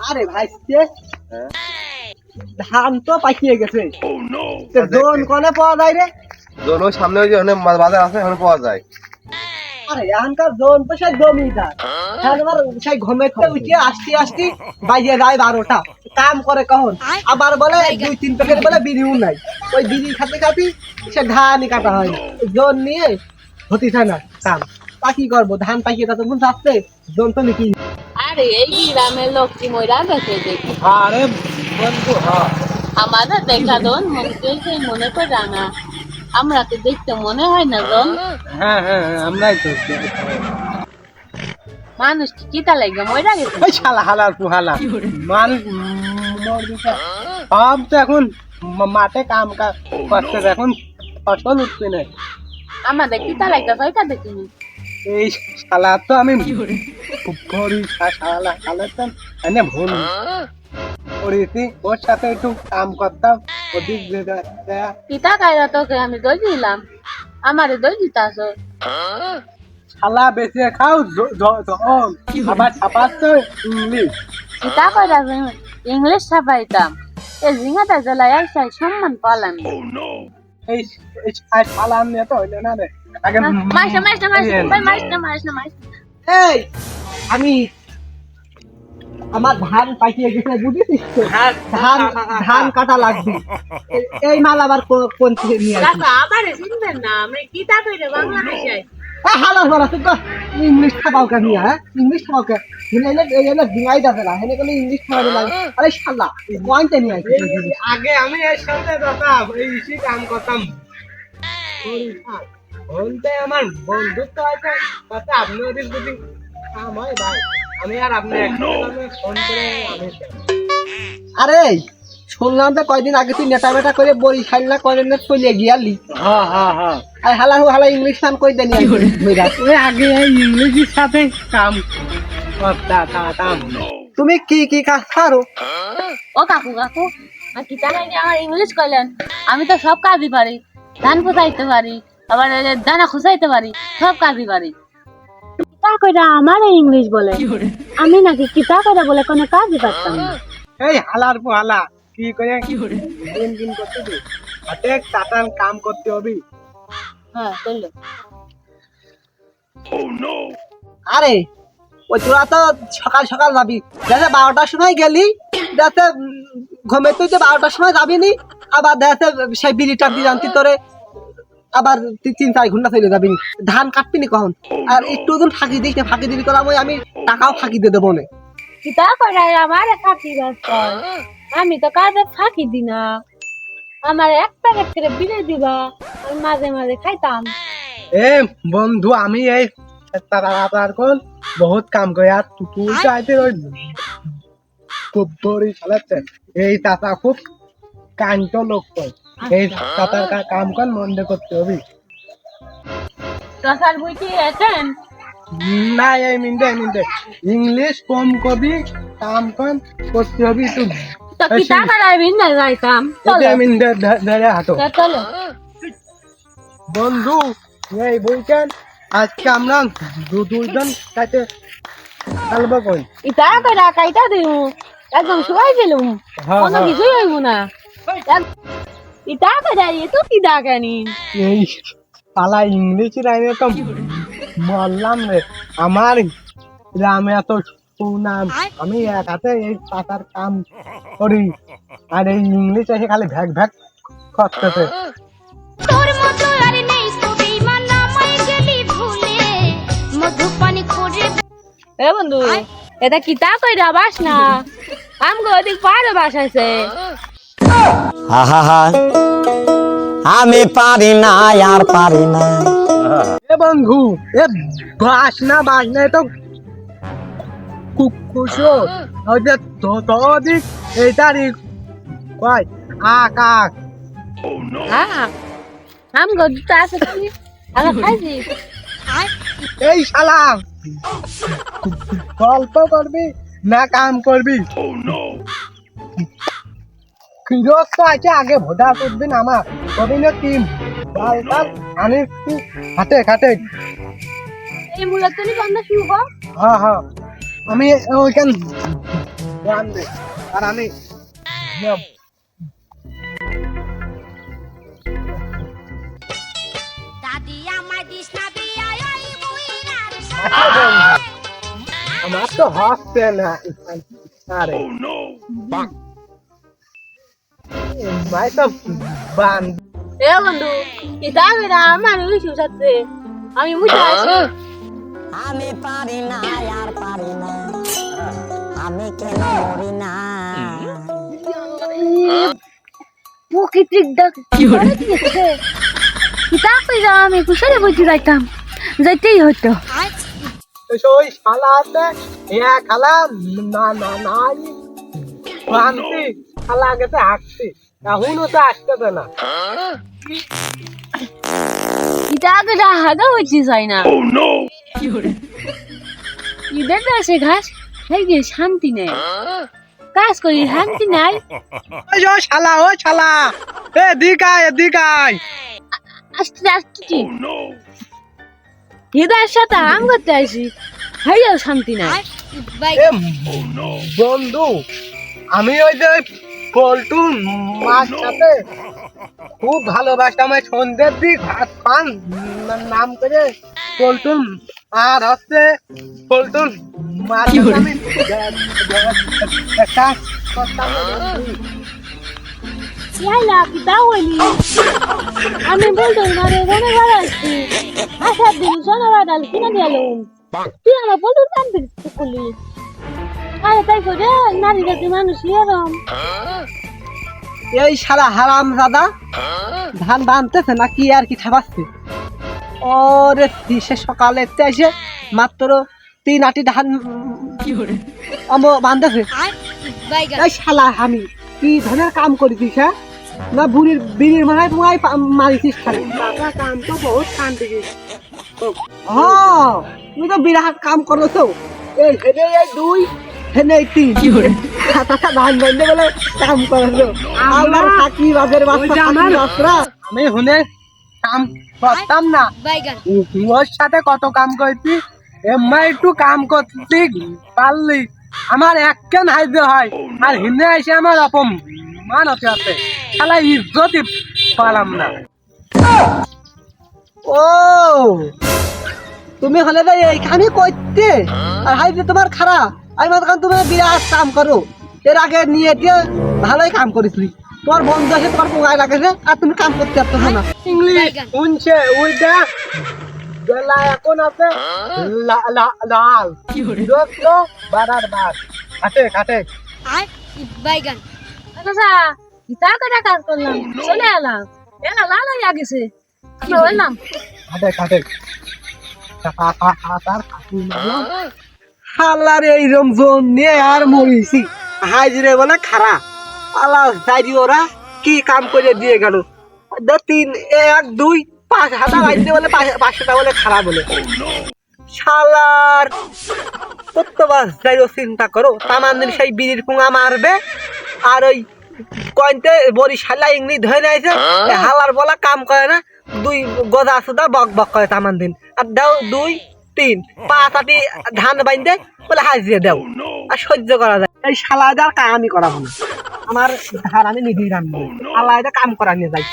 আরে ভাইস্তে, ধান তো পাকিয়ে গেছে। জোন কনে পাওয়া যায় রে? জোন ওই সামনে ওই যে ওখানে বাজার আছে ওখানে পাওয়া যায়। আরে এখানকার জোন তো সেই জমিদার, এবার সেই ঘুমেতে উঠে আসতে আসতে বাজে যায় 12টা। কাম করে কখন, আবার বলে 2-3 প্যাকেট বলে বিড়িও নাই। ওই বিড়ি খাতে খাতে সে ধানই কাটা হয় না। জোন নিয়ে হতে চায় না কাম। তা কি করবো, ধান পাকিয়ে তা তো মন চাচ্ছে, জোন তো নাকি। আরে এই গ্রামের লোক কি ময়রা গেছে দেখি। আরে বন্ধু, হ্যাঁ আমাদের দেখা দন মনকে সেই মনে করে না, আমরা তো দেখতে মনে হয় না জন। হ্যাঁ হ্যাঁ, আমরাই তো। মানুষ কি কিতা লাগে ময়রা গেছে। ওই শালা হালার পুহালা মানুষ মরবিটা সব তো এখন মাঠে কাম করছে, এখন ফসল উঠছে না। আমাদের কিতা লাগে ওইটা দেখিনি। এই শালা তো আমি ভরি শালা শালা তো এনে ভুল করেছি, ওর সাথে একটু কাম করতাম ওদিক কিতা কায়রা তোকে আমি দই দিলাম, আমারে দই দিতাছ। শালা বেঁচে খাও আবার ছাপাচ্ছ ইংলিশ। কিতা কইরা ইংলিশ ছাপাইতাম, এই জিঙ্গাটা জ্বালায় আইসাই সম্মান পালাম। এই শালা নিয়ে তো হইলো না রে। আগে মাইসা মাইসা মাইসা মাইসা মাইসা মাইসা। এই আমি আমার ধান পাকিয়ে গেছে বুঝেছিস তো? ধান ধান কাটা লাগবে। এই মাল আবার কোন থেকে নিয়ে আসবি? কাকা আমারে চিনবেন না, আমি কিতা কইরা বাংলা হাসাই। হালা বলা তো ইংলিশ খাবাও কেন? হ্যাঁ ইংলিশ খাবাও কেন? হেনে ডিঙাই দাসে না, হেনে কোনো ইংলিশ খাওয়াতে লাগে। আরে শালা পয়েন্টে নিয়ে আসি। আগে আমি এর সাথে যেতাম, এই ইসি কাম করতাম। বলতে আমার বন্ধুত্ব আছে, তাতে আপনি ওদের যদি কাম হয় ভাই, আমি আর আপনি একসাথে ফোন করে আমি। আরে শুনলাম তো কয়দিন আগে তুই নেটা মেটা করে বই খাইলা করে না চলে গিয়ালি। হ্যাঁ হ্যাঁ হ্যাঁ, আর হালা হালা ইংলিশ কাম কই দেনি ওই আগে ইংলিশের সাথে কাম করতাম। তুমি কি কি কাজ পারো? ও কাকু কাকু, আর কিতা লাগে আমার ইংলিশ কইলেন? আমি তো সব কাজই পারি, ধান ফুসাইতে পারি, আবার এই যে দানা খুসাইতে পারি, সব কাজই পারি। কিতা কইরা আমার ইংলিশ বলে, আমি নাকি কিতা কইরা বলে কোনো কাজই পারতাম না। এই হালার পোহালা কি করে দিন দিন করতে তুই হাতে টাটান কাম করতে হবে। হ্যাঁ চললো। আরে ওই তোরা তো সকাল সকাল যাবি, যাতে 12টার সময় গেলি, যাতে ঘুমে তুই তো 12টার সময় যাবি নি, আবার যাতে সেই বিড়িটা দিয়ে জানতি তোরে আবার 3-4 ঘন্টা চলে যাবি। ধান কাটবি নি কখন? আর একটু দিন ফাঁকি দিস না, ফাঁকি দিবি তোরা আমি টাকাও ফাঁকি দিয়ে দেবো না। কিতা কইরা আমার ফাঁকি বাস্তা, আমি তো কাজে ফাঁকি দি না। আমার এক প্যাকেট করে বিলে দিবা, আমি মাঝে মাঝে খাইতাম। এ বন্ধু, আমি এই তার কোন বহুত কাম করে, আর তুই চাইতে ওই খুব বড়ি চালাচ্ছে। এই চাচা খুব কান্ত লোক কর, এই চাচার কাম কর মন দিয়ে করতে হবে। চাচার বই কি আছেন? না এই মিনটে ইংলিশ কম কবি, কাম কর করতে হবে একটু। তো কিতা করাইবি না যাইতাম। চলো মিনটে ধরে হাঁটো। চলো বন্ধু, এই বইকেন আজকে আমরা দুইজন কাছে চালবো কই। ইতা কইরা কাইটা দিউ, একদম শুয়াই দিলুম, হ্যাঁ, কোনো হ্যাঁ। কিছুই হইব না। ইতা কইরা এতো কি ডাকানি? এই পালা ইংলিশ রাইনে তো বললাম রে, আমার গ্রামে এত সুনাম, আমি এক হাতে এই পাতার কাম করি, আর এই ইংলিশ এসে খালি ভ্যাক ভ্যাক করতেছে। তোর মতো আর নেই তো বেঈমান আমায় গেলি ভুলে মধু পানি করে। এ বন্ধু, এটা কিতা কইরা বাস না, আমগো ওদিক পাড়ে বাসাইছে। আহা আমি পারি না আর পারি না। এ বন্ধু, এ বাস না তো কুকুশো ওই যে তোদিক এইটারই কয় আকাশ। হ্যাঁ আমগো দিতে আছে কি আমি খাইছি। এই শালা গল্প করবি না কাম করবি? কিরক তো আছে, আগে ভোদা করবেন আমার কবি না টিম বালকাল আনি হাতে খাটে। এই মূলত তুমি বন্ধ শুভ। হ্যাঁ হ্যাঁ, আমি ওইখান বান্ধে আর আমি দাদি আমায় দিস না বিয়া ওই বুইরার আমার তো হচ্ছে না আরে ভাই তো বান এ বন্ধু কিতা কইরা আমার ইস্যু সাথে আমি মুছে আছি আমি পারি না আর পারি না আমি কেন মরি না প্রকৃতিক ডাক কি করে দিয়েছে কিতা কইরা আমি কুশলে বইতে যাইতাম যাইতেই হতো ওই শালা আছে এ খালা না না নাই বানতি শালা গেছে হাঁটছি এখনও তো আসতেছে না কিতা কইরা হাগা হইতে চাই না কি দেখবে সে ঘাস এই যে শান্তি নেই কাজ করি শান্তি নাই ওই শালা ও শালা এদিকায় আসতে আসতে হিদার সাথে আম করতে আসি হাইয়াও শান্তি নাই এ বন্ধু আমি ওই যে পল্টু মাছ সাথে খুব ভালোবাসতাম ওই সন্ধ্যের দিক ভাত পান নাম করে পল্টুন আর হচ্ছে পল্টুন মাছ আমি একটা করতাম না বন্ধু। ইয়াইলা কিতা হইলি আমি বলতো না রে মনে ভালো আসছি আসার দিন সোনা বাদাল কিনে দিলাম তুই আমার বলতো টানতে করলি আরে তাই করে নারী জাতি মানুষ এরম এই শালা হারাম দাদা ধান বানতেছে না কি আর কি খাবাচ্ছে ওরে সে সকালে এসে মাত্র 3 আটি ধান বানতেছে এই শালা আমি কি ধরনের কাম করেছিস হ্যাঁ না বিড়ির মারাই মারিছিস খালি কাম তো বহুত শান্তি হ্যাঁ তুমি তো বিরাট কাম করছো এই হেনে এই 2 হেনে এই 3 ধান বান্ধে বলে কাম করছো আল্লাহ থাকি বাজের বাচ্চা আমি হুনে কাম করতাম না ওর সাথে কত কাম করছি এমা একটু কাম করতে পারলি আমার একখান হাইতে হয় আর হিনে এসে আমার অপমান হতে আছে শালা ইজ্জতই পালাম না ও তুমি হলে ভাই এইখানে করতে আর হাইতে তোমার খারাপ আমি মনে করেন তুমি বিরাট কাম করো এর আগে নিয়ে দিয়ে ভালোই কাম করেছিলি তোমার বন্ধু আছে তোমার পোঙায় লাগেছে আর তুমি কাম করতে পারছো না ইংলিশ শুনছে ওইটা বেলা এখন আছে লাল দেখলো বাড়ার বার খাটে আচ্ছা কিতা করে কাজ করলাম চলে এলাম এলা লাল হইয়া গেছে আমরা বললাম খাটে হালার এই রমজন নিয়ে আর মরিছি হাজিরে বলে খারাপ আল্লাহ যাই ওরা কি কাম করে দিয়ে গেল 3 1 2 5 হাতা বাইতে বলে 500টা বলে খারাপ বলে শালার কতবার যাই চিন্তা করো তামান্দিন সেই বিড়ির পুঙা মারবে আর ওই কয়তে বরিশালা ইংলিশ ধরে নিয়েছে হালার বলা কাম করে না 2 গজা সুদা বক বক করে তামান্দিন আর দাও 2 3 5 আটি ধান বাইন্দে বলে হাজিয়ে দাও আর সহ্য করা যায় এই শালাদার কাম আমি করাবো না আমার ধার আমি নিজেই রাখবো আল্লাহ কাম করা নিয়ে যাই